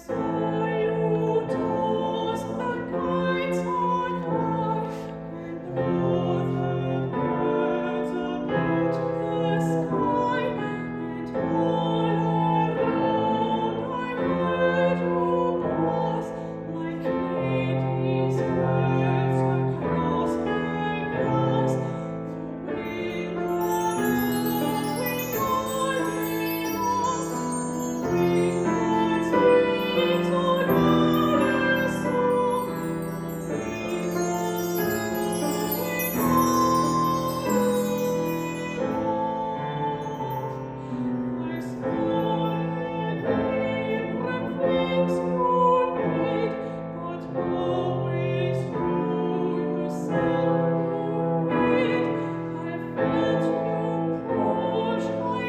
saw you toss the kites on high, and all the birds about the sky, and all around I heard you pass, like ladies' skirts across the grass. Ring along, ring all day long, ring that sweet Aurora song. Ring I scarlet apron fix you made, but always you yourself parade. I felt you push my